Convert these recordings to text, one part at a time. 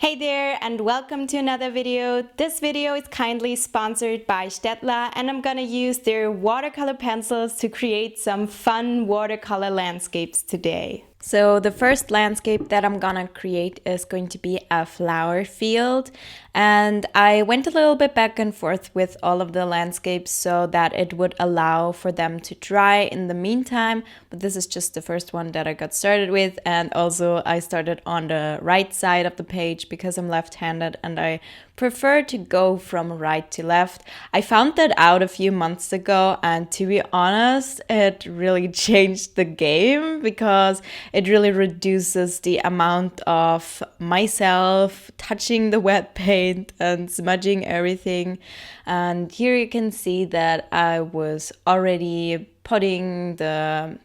Hey there and welcome to another video. This video is kindly sponsored by Staedtler and I'm gonna use their watercolor pencils to create some fun watercolor landscapes today. So the first landscape that I'm gonna create is going to be a flower field, and I went a little bit back and forth with all of the landscapes so that it would allow for them to dry in the meantime, but this is just the first one that I got started with. And also I started on the right side of the page because I'm left-handed and I prefer to go from right to left. I found that out a few months ago, and to be honest, it really changed the game because it really reduces the amount of myself touching the wet paint and smudging everything. And here you can see that I was already putting the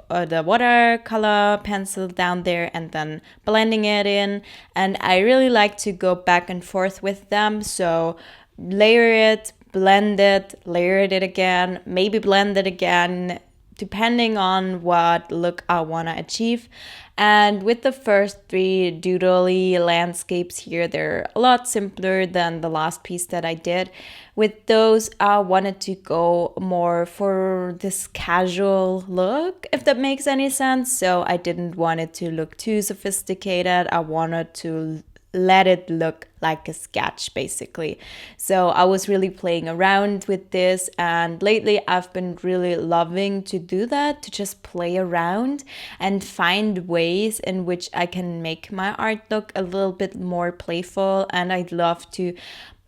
watercolor pencil down there and then blending it in, and I really like to go back and forth with them. So layer it, blend it, layer it again, maybe blend it again, depending on what look I want to achieve. And with the first three doodly landscapes here, they're a lot simpler than the last piece that I did. With those, I wanted to go more for this casual look, if that makes any sense. So I didn't want it to look too sophisticated. I wanted to let it look like a sketch, basically. So I was really playing around with this, and lately I've been really loving to do that, to just play around and find ways in which I can make my art look a little bit more playful. And I'd love to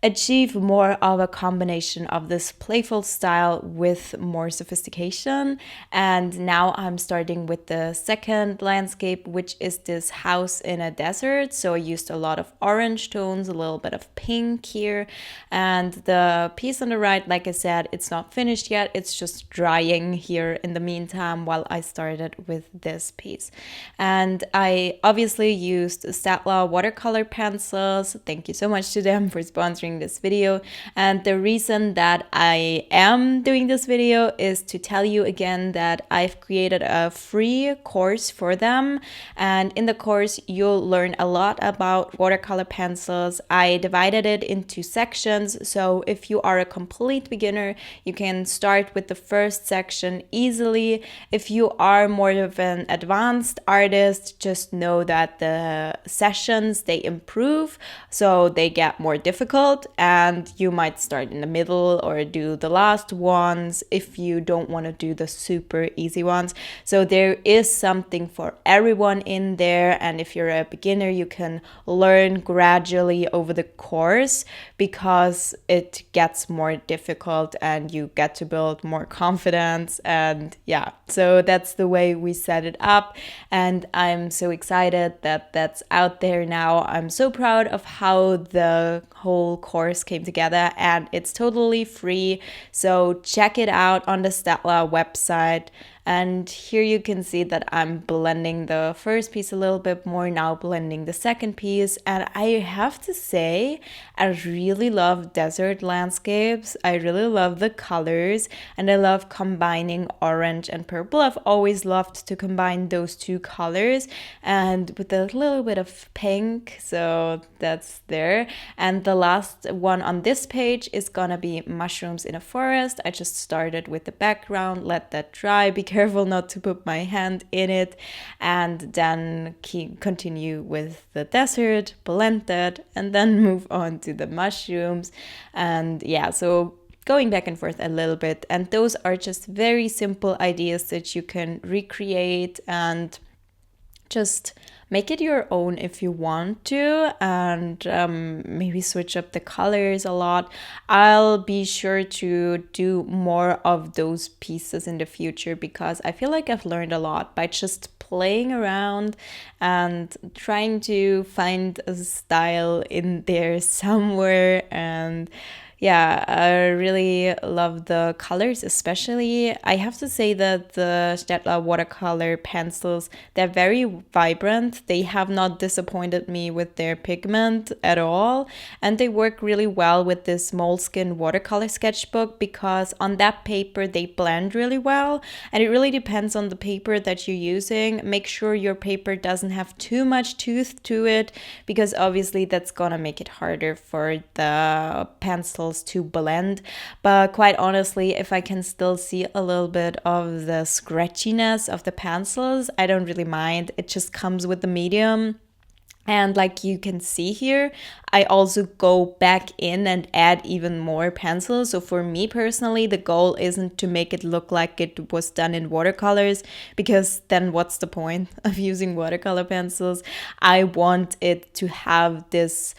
achieve more of a combination of this playful style with more sophistication. And now I'm starting with the second landscape, which is this house in a desert. So I used a lot of orange tones, a little bit of pink here. And the piece on the right, like I said, it's not finished yet. It's just drying here in the meantime while I started with this piece. And I obviously used Staedtler watercolor pencils. Thank you so much to them for sponsoring this video. And the reason that I am doing this video is to tell you again that I've created a free course for them, and in the course you'll learn a lot about watercolor pencils. I divided it into sections, so if you are a complete beginner you can start with the first section easily. If you are more of an advanced artist, just know that the sessions, they improve, so they get more difficult, and you might start in the middle or do the last ones if you don't want to do the super easy ones. So there is something for everyone in there, and if you're a beginner you can learn gradually over the course because it gets more difficult and you get to build more confidence. And yeah, so that's the way we set it up, and I'm so excited that that's out there now. I'm so proud of how the whole course came together, and it's totally free, so check it out on the Staedtler website. And here you can see that I'm blending the first piece a little bit more, now blending the second piece. And I have to say, I really love desert landscapes. I really love the colors, and I love combining orange and purple. I've always loved to combine those two colors, and with a little bit of pink, so that's there. And the last one on this page is gonna be mushrooms in a forest. I just started with the background, let that dry, be careful not to put my hand in it, and then continue with the desert, blend that, and then move on to the mushrooms. And yeah, so going back and forth a little bit, and those are just very simple ideas that you can recreate and just make it your own if you want to, and maybe switch up the colors a lot. I'll be sure to do more of those pieces in the future because I feel like I've learned a lot by just playing around and trying to find a style in there somewhere. And Yeah, I really love the colors, especially. I have to say that the Staedtler watercolor pencils, they're very vibrant. They have not disappointed me with their pigment at all. And they work really well with this Moleskine watercolor sketchbook because on that paper they blend really well. And it really depends on the paper that you're using. Make sure your paper doesn't have too much tooth to it because obviously that's gonna make it harder for the pencils to blend. But quite honestly, if I can still see a little bit of the scratchiness of the pencils, I don't really mind. It just comes with the medium. And like you can see here, I also go back in and add even more pencils. So for me personally, the goal isn't to make it look like it was done in watercolors, because then what's the point of using watercolor pencils? I want it to have this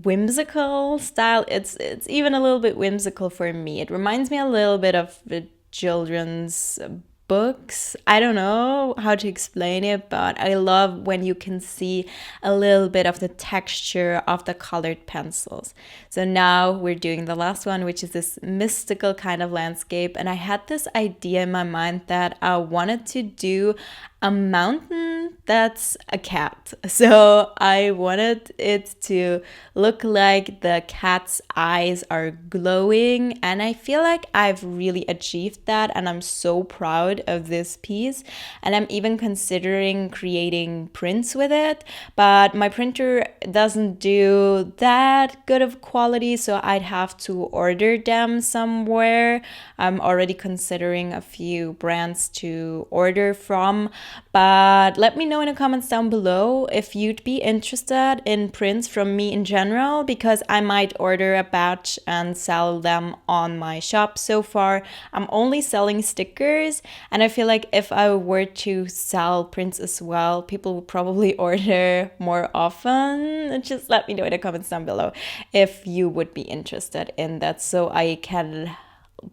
whimsical style. It's even a little bit whimsical for me. It reminds me a little bit of the children's books. I don't know how to explain it, but I love when you can see a little bit of the texture of the colored pencils. So now we're doing the last one, which is this mystical kind of landscape. And I had this idea in my mind that I wanted to do a mountain that's a cat. So I wanted it to look like the cat's eyes are glowing, and I feel like I've really achieved that, and I'm so proud of this piece. And I'm even considering creating prints with it, but my printer doesn't do that good of quality, so I'd have to order them somewhere. I'm already considering a few brands to order from. But let me know in the comments down below if you'd be interested in prints from me in general, because I might order a batch and sell them on my shop. So far, I'm only selling stickers, and I feel like if I were to sell prints as well, people would probably order more often. Just let me know in the comments down below if you would be interested in that, so I can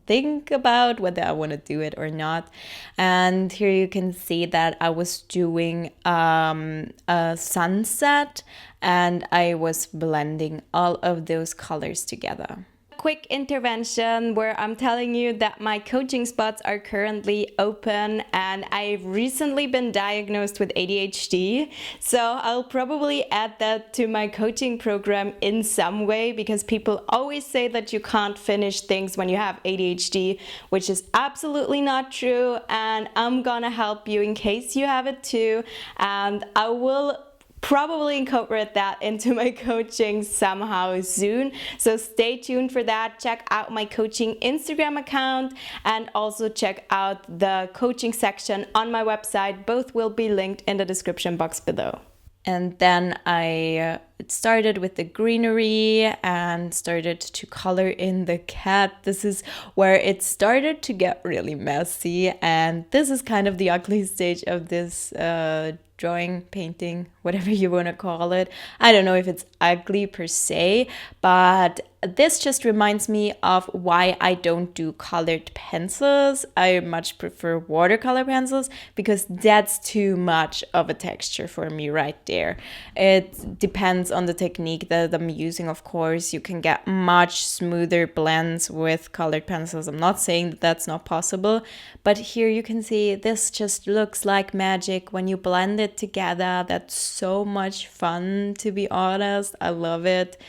think about whether I want to do it or not. And here you can see that I was doing a sunset, and I was blending all of those colors together. Quick intervention where I'm telling you that my coaching spots are currently open, and I've recently been diagnosed with ADHD, so I'll probably add that to my coaching program in some way, because people always say that you can't finish things when you have ADHD, which is absolutely not true, and I'm gonna help you in case you have it too, and I will probably incorporate that into my coaching somehow soon. So stay tuned for that. Check out my coaching Instagram account and also check out the coaching section on my website. Both will be linked in the description box below. And then I started with the greenery and started to color in the cat. This is where it started to get really messy, and this is kind of the ugly stage of this drawing, painting, whatever you want to call it. I don't know if it's ugly per se, but this just reminds me of why I don't do colored pencils. I much prefer watercolor pencils because that's too much of a texture for me right there. It depends on the technique that I'm using, of course. You can get much smoother blends with colored pencils. I'm not saying that that's not possible, but here you can see this just looks like magic when you blend it together. That's so much fun, to be honest. I love it.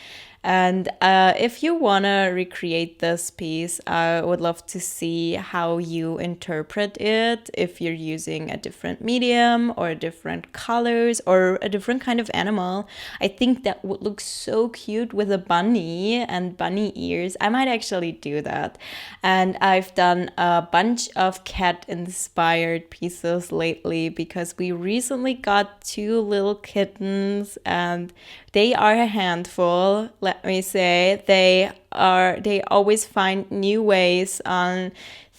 And if you want to recreate this piece, I would love to see how you interpret it, if you're using a different medium or different colors or a different kind of animal. I think that would look so cute with a bunny and bunny ears. I might actually do that. And I've done a bunch of cat-inspired pieces lately because we recently got 2 little kittens, and they are a handful. Let me say, they always find new ways on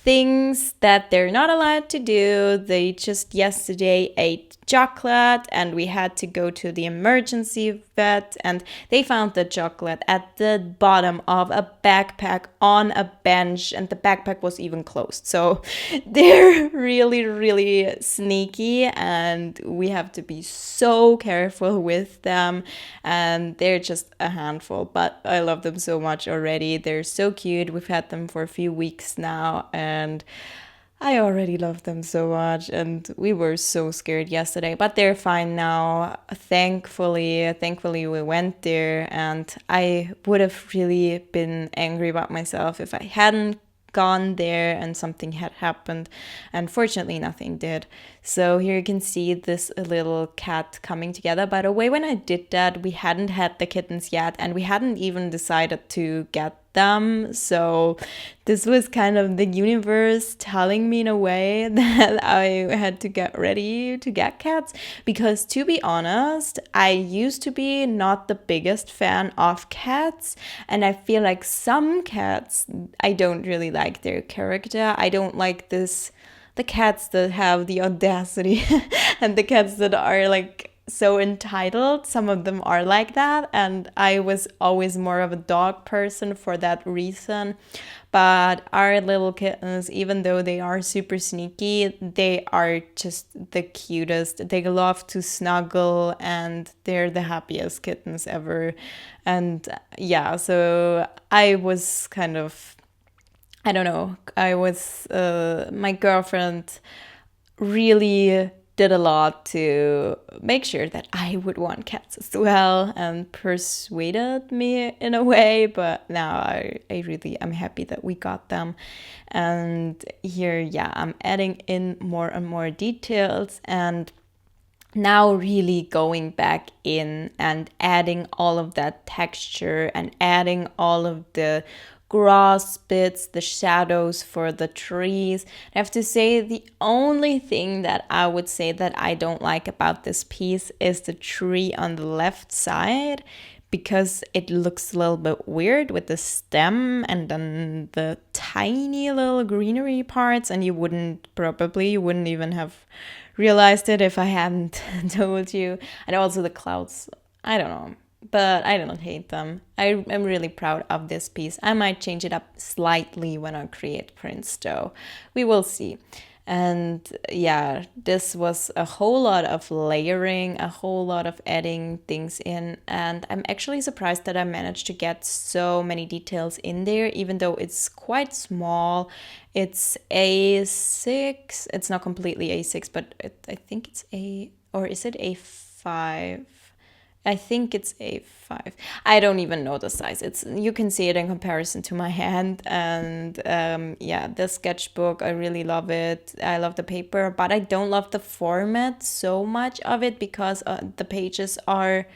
things that they're not allowed to do. They just yesterday ate chocolate and we had to go to the emergency vet, and they found the chocolate at the bottom of a backpack on a bench, and the backpack was even closed. So they're really, really sneaky, and we have to be so careful with them, and they're just a handful, but I love them so much already. They're so cute. We've had them for a few weeks now, and I already love them so much, and we were so scared yesterday, but they're fine now. Thankfully we went there, and I would have really been angry about myself if I hadn't gone there and something had happened, and fortunately nothing did. So here you can see this little cat coming together. By the way, when I did that, we hadn't had the kittens yet, and we hadn't even decided to get them. So this was kind of the universe telling me in a way that I had to get ready to get cats, because to be honest, I used to be not the biggest fan of cats, and I feel like some cats, I don't really like their character. I don't like the cats that have the audacity and the cats that are like so entitled. Some of them are like that, and I was always more of a dog person for that reason. But our little kittens, even though they are super sneaky, they are just the cutest. They love to snuggle, and they're the happiest kittens ever. And yeah, so I was kind of, I don't know, my girlfriend really did a lot to make sure that I would want cats as well, and persuaded me in a way, but now I'm happy that we got them. And here, yeah, I'm adding in more and more details, and now really going back in and adding all of that texture and adding all of the grass bits, the shadows for the trees. I have to say, the only thing that I would say that I don't like about this piece is the tree on the left side, because it looks a little bit weird with the stem and then the tiny little greenery parts, and you wouldn't even have realized it if I hadn't told you. And also the clouds, I don't know, but I don't hate them. I am really proud of this piece. I might change it up slightly when I create prints though. We will see. And yeah, this was a whole lot of layering, a whole lot of adding things in, and I'm actually surprised that I managed to get so many details in there, even though it's quite small. It's A6. It's not completely A6, but I think it's or is it A5? I think it's A5. I don't even know the size. You can see it in comparison to my hand. And yeah, the sketchbook, I really love it. I love the paper, but I don't love the format so much of it, because the pages are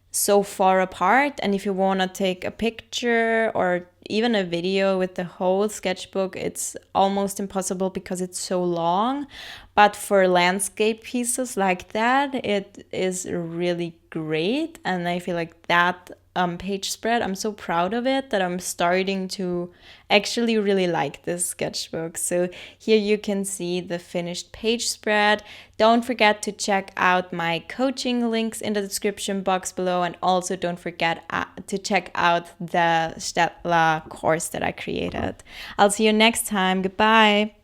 so far apart, and if you want to take a picture or even a video with the whole sketchbook, it's almost impossible because it's so long. But for landscape pieces like that, it is really great, and I feel like that page spread, I'm so proud of it that I'm starting to actually really like this sketchbook. So here you can see the finished page spread. Don't forget to check out my coaching links in the description box below, and also don't forget to check out the Staedtler course that I created. I'll see you next time. Goodbye.